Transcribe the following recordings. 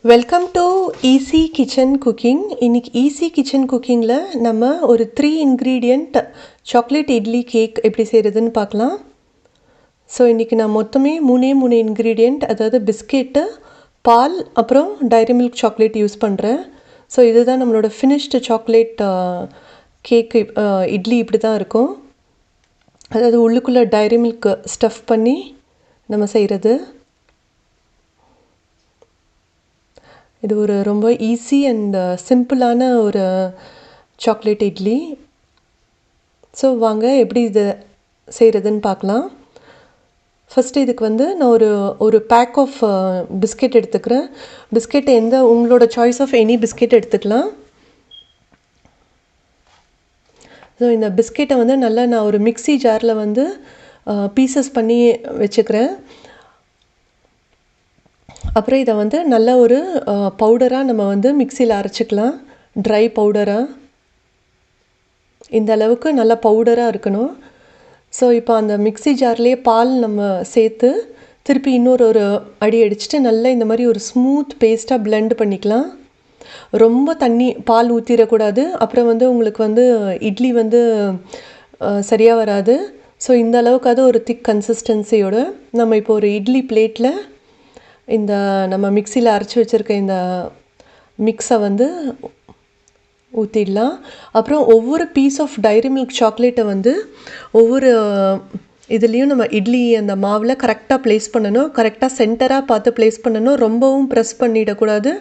Welcome to easy kitchen cooking. இன்றைக்கி easy kitchen குக்கிங்கில் நம்ம ஒரு 3 இன்க்ரீடியண்ட் சாக்லேட் இட்லி கேக் எப்படி செய்கிறதுன்னு பார்க்கலாம். ஸோ இன்றைக்கி நான் மொத்தமே மூணு இன்க்ரீடியண்ட், அதாவது பிஸ்கெட்டு, பால், அப்புறம் டைரி மில்க் சாக்லேட் யூஸ் பண்ணுறேன். ஸோ இதுதான் நம்மளோட ஃபினிஷ்டு சாக்லேட் கேக்கு. இட்லி இப்படி தான் இருக்கும், அதாவது உள்ளுக்குள்ளே டைரி மில்க் ஸ்டஃப் பண்ணி நம்ம செய்கிறது. இது ஒரு ரொம்ப ஈஸி அண்ட் சிம்பிளான ஒரு சாக்லேட் இட்லி. ஸோ வாங்க எப்படி இது செய்கிறதுன்னு பார்க்கலாம். ஃபஸ்ட்டு இதுக்கு நான் ஒரு பேக் ஆஃப் பிஸ்கெட் எடுத்துக்கிறேன். பிஸ்கெட் உங்களோட சாய்ஸ் ஆஃப் எனி பிஸ்கெட் எடுத்துக்கலாம். ஸோ இந்த பிஸ்கெட்டை நல்லா நான் ஒரு மிக்ஸி ஜாரில் பீசஸ் பண்ணி வச்சுக்கிறேன். அப்புறம் இதை நல்ல ஒரு பவுடராக நம்ம மிக்சியில் அரைச்சிக்கலாம். ட்ரை பவுடராக இந்த அளவுக்கு நல்லா பவுடராக இருக்கணும். ஸோ இப்போ அந்த மிக்ஸி ஜார்லேயே பால் நம்ம சேர்த்து திருப்பி ஒரு அடி அடிச்சுட்டு நல்லா இந்த மாதிரி ஒரு ஸ்மூத் பேஸ்ட்டாக பிளெண்ட் பண்ணிக்கலாம். ரொம்ப பால் ஊற்றிடக்கூடாது, அப்புறம் உங்களுக்கு இட்லி சரியாக வராது. ஸோ இந்த அளவுக்காவது ஒரு திக் கன்சிஸ்டன்சியோடு நம்ம இப்போ ஒரு இட்லி பிளேட்டில் இந்த நம்ம மிக்சியில் அரைச்சி வச்சுருக்க இந்த மிக்ஸை ஊற்றிடலாம். அப்புறம் ஒவ்வொரு பீஸ் ஆஃப் டைரி மில்க் சாக்லேட்டை ஒவ்வொரு இதுலேயும் நம்ம இட்லி அந்த மாவில் கரெக்டாக ப்ளேஸ் பண்ணணும். கரெக்டாக சென்டராக பார்த்து ப்ளேஸ் பண்ணணும். ரொம்பவும் ப்ரெஸ் பண்ணிடக்கூடாது.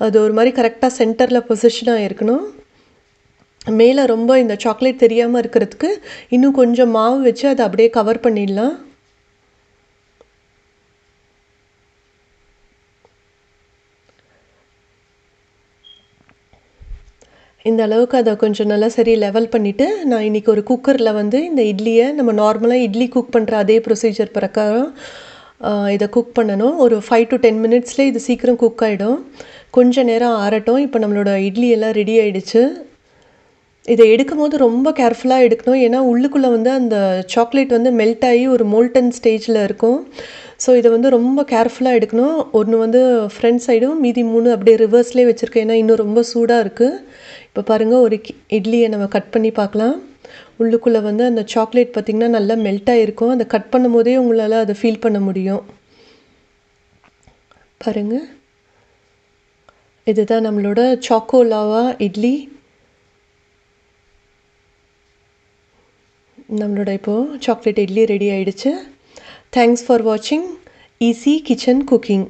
அது ஒரு மாதிரி கரெக்டாக சென்டரில் பொசிஷனாக இருக்கணும். மேலே ரொம்ப இந்த சாக்லேட் தெரியாமல் இருக்கிறதுக்கு இன்னும் கொஞ்சம் மாவு வச்சு அதை அப்படியே கவர் பண்ணிடலாம். இந்த அளவுக்கு அதை கொஞ்சம் நல்லா சரி லெவல் பண்ணிவிட்டு, நான் இன்றைக்கி ஒரு குக்கரில் இந்த இட்லியை நம்ம நார்மலாக இட்லி குக் பண்ணுற அதே ப்ரொசீஜர் பிரகாரம் இதை குக் பண்ணணும். ஒரு 5 to 10 மினிட்ஸில் இது சீக்கிரம் குக் ஆகிடும். கொஞ்சம் நேரம் ஆறட்டும். இப்போ நம்மளோட இட்லி எல்லாம் ரெடி ஆகிடுச்சு. இதை எடுக்கும் போது ரொம்ப கேர்ஃபுல்லாக எடுக்கணும், ஏன்னா உள்ளுக்குள்ளே அந்த சாக்லேட் மெல்ட் ஆகி ஒரு மோல்டன் ஸ்டேஜில் இருக்கும். ஸோ இதை ரொம்ப கேர்ஃபுல்லாக எடுக்கணும். ஒன்று ஃப்ரண்ட் சைடும், மீதி 3 அப்படியே ரிவர்ஸ்லேயே வச்சுருக்கேன், ஏன்னா இன்னும் ரொம்ப சூடாக இருக்குது. இப்போ பாருங்கள், ஒரு இட்லியை நம்ம கட் பண்ணி பார்க்கலாம். உள்ளுக்குள்ளே அந்த சாக்லேட் பார்த்திங்கன்னா நல்லா மெல்ட் ஆகிருக்கும். அதை கட் பண்ணும் போதே உங்களால் அதை ஃபீல் பண்ண முடியும். பாருங்கள், இதுதான் நம்மளோட சாக்கோ லாவா இட்லி. நம்மளோட இப்போது சாக்லேட் இட்லி ரெடி ஆகிடுச்சு. தேங்க்ஸ் ஃபார் வாட்சிங் ஈஸி கிச்சன் குக்கிங்.